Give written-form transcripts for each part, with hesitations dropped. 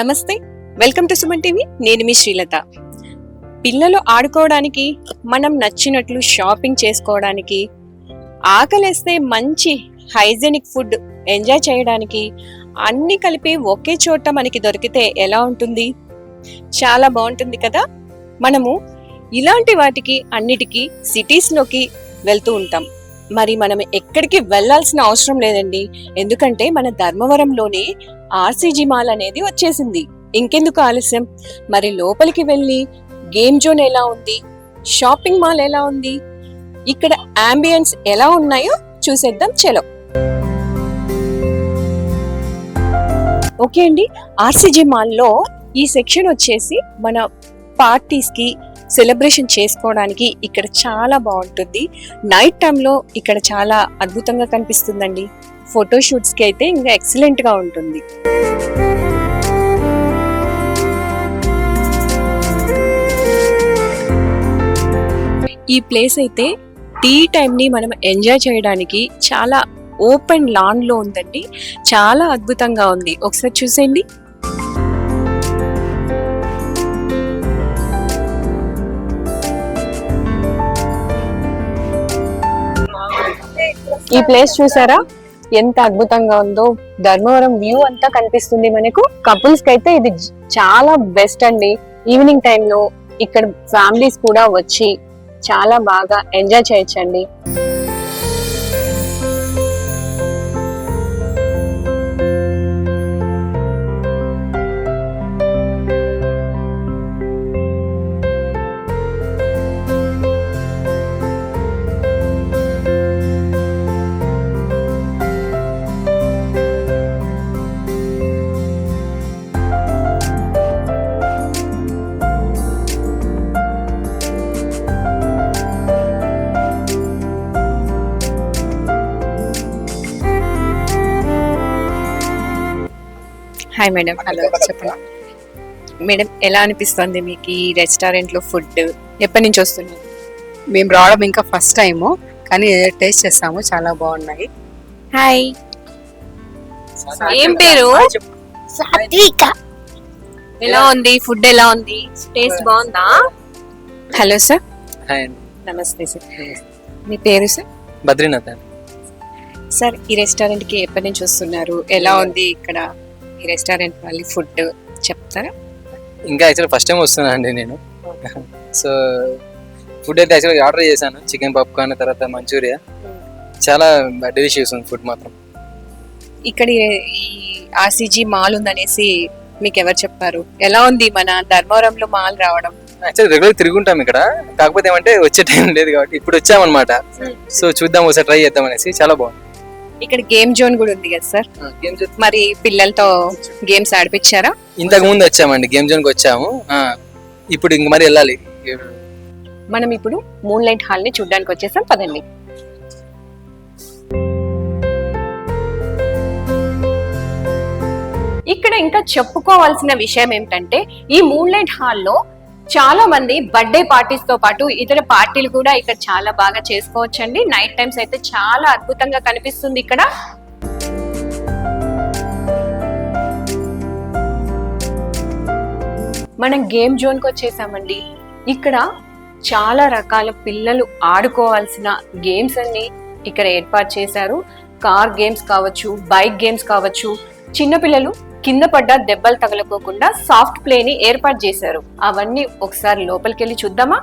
నమస్తే, welcome to Suman TV. నేను మీ శ్రీలత. పిల్లలు ఆడుకోవడానికి, మనం నచ్చినట్లు షాపింగ్ చేసుకోవడానికి, ఆకలేస్తే మంచి హైజెనిక్ ఫుడ్ ఎంజాయ్ చేయడానికి అన్ని కలిపి ఒకే చోట మనకి దొరికితే ఎలా ఉంటుంది? చాలా బాగుంటుంది కదా. మనము ఇలాంటి వాటికి అన్నిటికీ సిటీస్లోకి వెళ్తూ ఉంటాం. మరి మనం ఎక్కడికి వెళ్లాల్సిన అవసరం లేదండి, ఎందుకంటే మన ధర్మవరంలోనే ఆర్సీజీ మాల్ అనేది వచ్చేసింది. ఇంకెందుకు ఆలస్యం, మరి లోపలికి వెళ్ళి గేమ్ జోన్ ఎలా ఉంది, షాపింగ్ మాల్ ఎలా ఉంది, ఇక్కడ అంబియన్స్ ఎలా ఉన్నాయో చూసేద్దాం. చలో. ఓకే అండి, ఆర్సీజీ మాల్లో ఈ సెక్షన్ వచ్చేసి మన పార్టీస్ కి, సెలబ్రేషన్ చేసుకోవడానికి ఇక్కడ చాలా బాగుంటుంది. నైట్ టైంలో ఇక్కడ చాలా అద్భుతంగా కనిపిస్తుందండి. ఫోటోషూట్స్ కి అయితే ఇంకా ఎక్సలెంట్ గా ఉంటుంది. ఈ ప్లేస్ అయితే టీ టైం ని మనం ఎంజాయ్ చేయడానికి చాలా ఓపెన్ లాన్ లో ఉందండి. చాలా అద్భుతంగా ఉంది, ఒకసారి చూసేయండి. ఈ ప్లేస్ చూసారా ఎంత అద్భుతంగా ఉందో. ధర్మవరం వ్యూ అంతా కనిపిస్తుంది మనకు. కపుల్స్ కి అయితే ఇది చాలా బెస్ట్ అండి. ఈవినింగ్ టైంలో ఇక్కడ ఫ్యామిలీస్ కూడా వచ్చి చాలా బాగా ఎంజాయ్ చేయొచ్చండి. Hi madam. హలో, చెప్పండి మేడం, ఎలా అనిపిస్తుంది మీకు ఈ రెస్టారెంట్ లో ఫుడ్? ఎప్పటి నుంచి వస్తున్నారు? మేము రావడం ఇంకా ఫస్ట్ టైము, కానీ టేస్ట్ చేస్తాము, చాలా బాగున్నాయి. హాయ్, ఏం పేరు? సాత్విక. ఎలా ఉంది ఫుడ్? ఎలా ఉంది? టేస్ట్ బాగుందా? Hello sir. హాయ్ అండి. నమస్తే సార్. మీ పేరు సార్? బద్రీనాథ్ అండి. సార్, ఈ రెస్టారెంట్ కి ఎప్పటి నుంచి వస్తున్నారు? ఎలా ఉంది ఇక్కడ ఈ రెస్టారెంట్ వాళ్ళ ఫుడ్ చెప్తారా? ఇంకా యాక్చువల్గా ఫస్ట్ టైం వస్తున్నా అండి నేను. సో ఫుడ్ అయితే యాక్చువల్గా ఆర్డర్ చేశాను, చికెన్ పాప్కార్న్, తర్వాత మంచూరియా. చాలా డెలిషియస్ ఉంది ఫుడ్ మాత్రం. ఇక్కడ ఈ ఆర్సీజీ మాల్ ఉందనేసి మీకు ఎవరు చెప్పారు? ఎలా ఉంది మన ధర్మవరంలో మాల్ రావడం? యాక్చువల్లీ రెగ్యులర్ తిరుగుంటాం ఇక్కడ, కాకపోతే ఏమంటే వచ్చే టైం లేదు కాబట్టి ఇప్పుడు వచ్చామన్నమాట. సో చూద్దాం, ఒకసారి ట్రై చేద్దాం అనేసి. చాలా బాగుంది. ఇక్కడ గేమ్ జోన్ కూడా ఉంది కదా సార్? మరి పిల్లలతో గేమ్స్ ఆడిపించారా? ఇంతకు ముందు వచ్చామండి, గేమ్ జోన్ కి వచ్చాము. ఇప్పుడు ఇంక మరి వెళ్ళాలి. మనం ఇప్పుడు మూన్ లైట్ హాల్ ని చూడడానికి వచ్చేసాం, పదండి. ఇక్కడ ఇంకా చెప్పుకోవాల్సిన విషయం ఏమిటంటే, ఈ మూన్ లైట్ హాల్లో చాలా మంది బర్త్డే పార్టీస్ తో పాటు ఇతర పార్టీలు కూడా ఇక్కడ చాలా బాగా చేసుకోవచ్చండి. నైట్ టైమ్స్ అయితే చాలా అద్భుతంగా కనిపిస్తుంది ఇక్కడ. మనం గేమ్ జోన్ కి వచ్చేసామండి. ఇక్కడ చాలా రకాల పిల్లలు ఆడుకోవాల్సిన గేమ్స్ అన్ని ఇక్కడ ఏర్పాటు చేశారు. కార్ గేమ్స్ కావచ్చు, బైక్ గేమ్స్ కావచ్చు. చిన్నపిల్లలు కింద పడ్డ దెబ్బలు తగలకోకుండా సాఫ్ట్ ప్లే ని ఏర్పాటు చేశారు. అవన్నీ ఒకసారి లోపలికి వెళ్ళి చూద్దామా?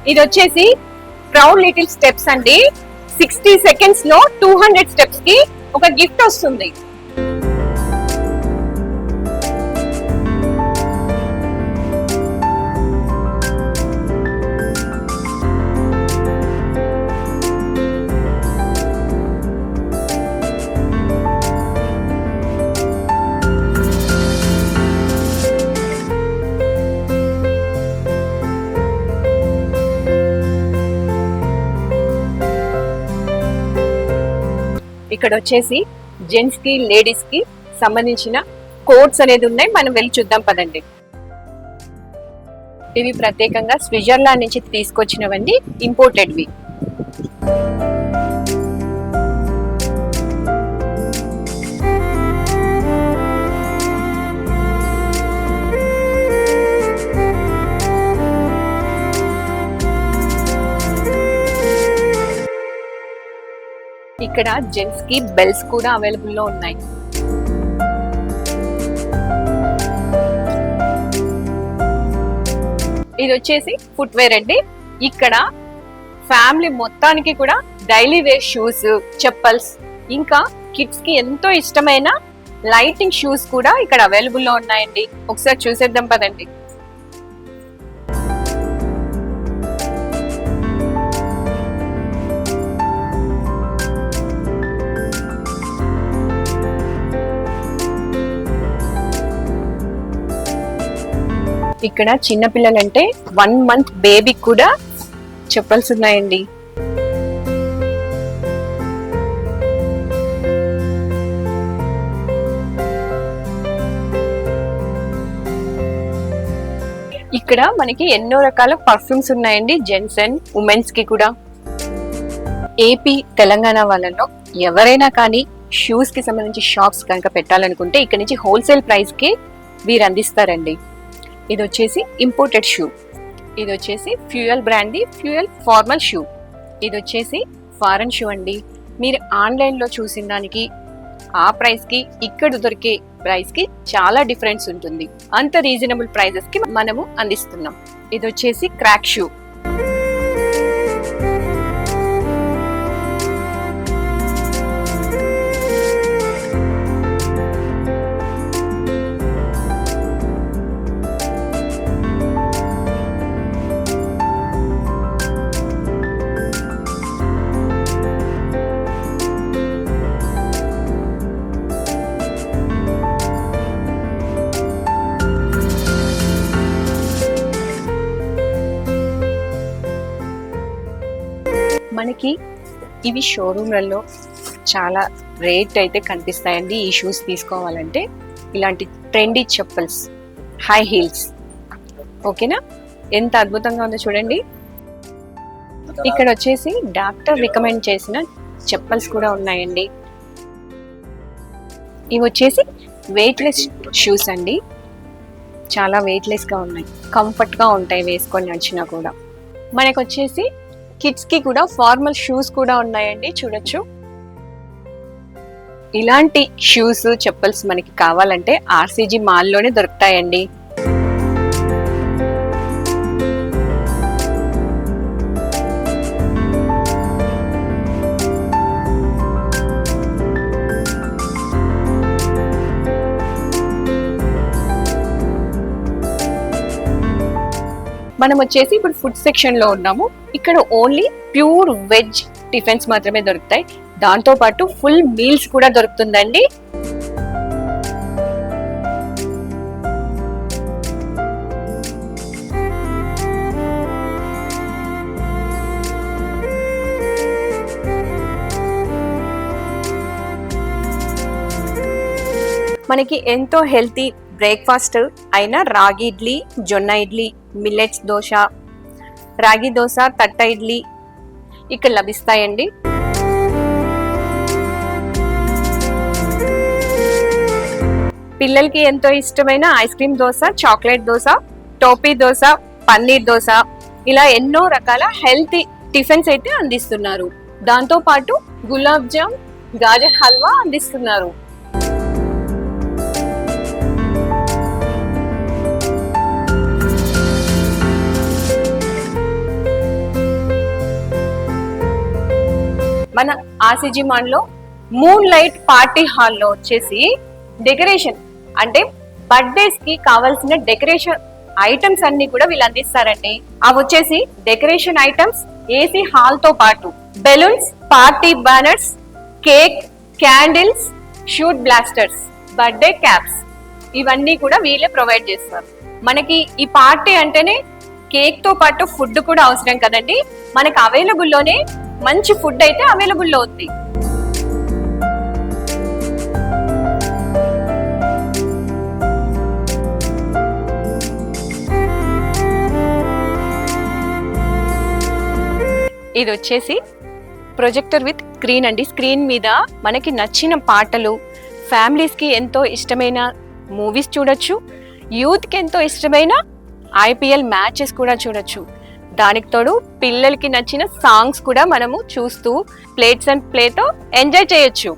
ఇది వచ్చేసి ప్రౌడ్ లిటిల్ స్టెప్స్ అండి. 60 seconds లో 200 స్టెప్స్ కి ఒక గిఫ్ట్ వస్తుంది. ఇక్కడ వచ్చేసి జెంట్స్ కి లేడీస్ కి సంబంధించిన కోట్స్ అనేది ఉన్నాయి. మనం వెళ్ళి చూద్దాం పదండి. ఇవి ప్రత్యేకంగా స్విట్జర్లాండ్ నుంచి తీసుకొచ్చినవండి, ఇంపోర్టెడ్వి. ఇక్కడ జెంట్స్ కి బెల్ట్స్ కూడా అవైలబుల్ లో ఉన్నాయి. ఇది వచ్చేసి ఫుట్ వేర్ అండి. ఇక్కడ ఫ్యామిలీ మొత్తానికి కూడా డైలీ వేర్ షూస్, చెప్పల్స్, ఇంకా కిడ్స్ కి ఎంతో ఇష్టమైన లైటింగ్ షూస్ కూడా ఇక్కడ అవైలబుల్ లో ఉన్నాయండి. ఒకసారి చూసేద్దాం పదండి. ఇక్కడ చిన్న పిల్లలంటే 1 month బేబీకి కూడా చెప్పల్స్ ఉన్నాయండి. ఇక్కడ మనకి ఎన్నో రకాల పర్ఫ్యూమ్స్ ఉన్నాయండి, జెంట్స్ అండ్ ఉమెన్స్ కి కూడా. ఏపీ తెలంగాణ వాళ్ళలో ఎవరైనా కానీ షూస్ కి సంబంధించి షాప్స్ కనుక పెట్టాలనుకుంటే ఇక్కడ నుంచి హోల్సేల్ ప్రైస్ కి వీరు అందిస్తారండి. ఇది వచ్చేసి ఇంపోర్టెడ్ షూ. ఇది వచ్చేసి fuel brand the fuel formal shoe. ఇది వచ్చేసి ఫారెన్ షూ అండి. మీరు ఆన్లైన్ లో చూసిన దానికి ఆ ప్రైస్ కి ఇక్కడ దొరికే ప్రైస్ కి చాలా డిఫరెన్స్ ఉంటుంది. అంత రీజనబుల్ ప్రైజెస్ కి మనము అందిస్తున్నాం. ఇది వచ్చేసి క్రాక్ షూ. మనకి ఇవి షోరూమ్లలో చాలా రేట్ అయితే కనిపిస్తాయండి. ఈ షూస్ తీసుకోవాలంటే ఇలాంటి ట్రెండీ చెప్పల్స్, హై హీల్స్. ఓకేనా, ఎంత అద్భుతంగా ఉందో చూడండి. ఇక్కడ వచ్చేసి డాక్టర్ రికమెండ్ చేసిన చెప్పల్స్ కూడా ఉన్నాయండి. ఇవి వచ్చేసి వెయిట్లెస్ షూస్ అండి. చాలా వెయిట్లెస్ గా ఉన్నాయి, కంఫర్ట్ గా ఉంటాయి వేసుకొని నడిచినా కూడా. మనకు వచ్చేసి కిడ్స్ కి కూడా ఫార్మల్ షూస్ కూడా ఉన్నాయండి, చూడొచ్చు. ఇలాంటి షూస్, చెప్పల్స్ మనకి కావాలంటే ఆర్సీజీ మాల్లోనే దొరుకుతాయండి. మనం వచ్చేసి ఇప్పుడు ఫుడ్ సెక్షన్ లో ఉన్నాము. ఇక్కడ ఓన్లీ ప్యూర్ వెజ్ టిఫిన్స్ మాత్రమే దొరుకుతాయి. దాంతో పాటు ఫుల్ మీల్స్ కూడా దొరుకుతుందండి. మనకి ఎంతో హెల్తీ బ్రేక్ఫాస్ట్ అయిన రాగి ఇడ్లీ, జొన్న ఇడ్లీ, మిల్లెట్స్ దోశ, రాగి దోశ, తట్ట ఇడ్లీ ఇక్కడ లభిస్తాయండి. పిల్లలకి ఎంతో ఇష్టమైన ice cream dosa, chocolate dosa, టోపీ దోశ, పన్నీర్ దోశ, ఇలా ఎన్నో రకాల హెల్తీ టిఫిన్స్ అయితే అందిస్తున్నారు. దాంతో పాటు గులాబ్ జామ్, గాజర్ హల్వా అందిస్తున్నారు. మన ఆర్సీజీ మాల్ లో మూన్ లైట్ పార్టీ హాల్లో వచ్చేసి డెకరేషన్ అంటే బర్త్డేస్ కి కావాల్సిన డెకరేషన్ ఐటమ్స్ అన్ని కూడా వీళ్ళు అందిస్తారండి. అవి వచ్చేసి డెకరేషన్ ఐటమ్స్, ఏసీ హాల్ తో పాటు balloons, party banners, cake, candles, shoot blasters, birthday caps ఇవన్నీ కూడా వీళ్ళే ప్రొవైడ్ చేస్తారు. మనకి ఈ పార్టీ అంటేనే కేక్ తో పాటు ఫుడ్ కూడా అవసరం కదండి. మనకి అవైలబుల్ లోనే మంచి ఫుడ్ అయితే అవైలబుల్ లో ఉంది. ఇది వచ్చేసి ప్రొజెక్టర్ విత్ స్క్రీన్ అండి. స్క్రీన్ మీద మనకి నచ్చిన పాటలు, ఫ్యామిలీస్ కి ఎంతో ఇష్టమైన మూవీస్ చూడొచ్చు, యూత్ కి ఎంతో ఇష్టమైన ఐపీఎల్ మ్యాచెస్ కూడా చూడొచ్చు. దానికి తోడు పిల్లలకి నచ్చిన సాంగ్స్ కూడా మనము చూస్తూ ప్లేట్స్ అండ్ ప్లేతో ఎంజాయ్ చేయొచ్చు.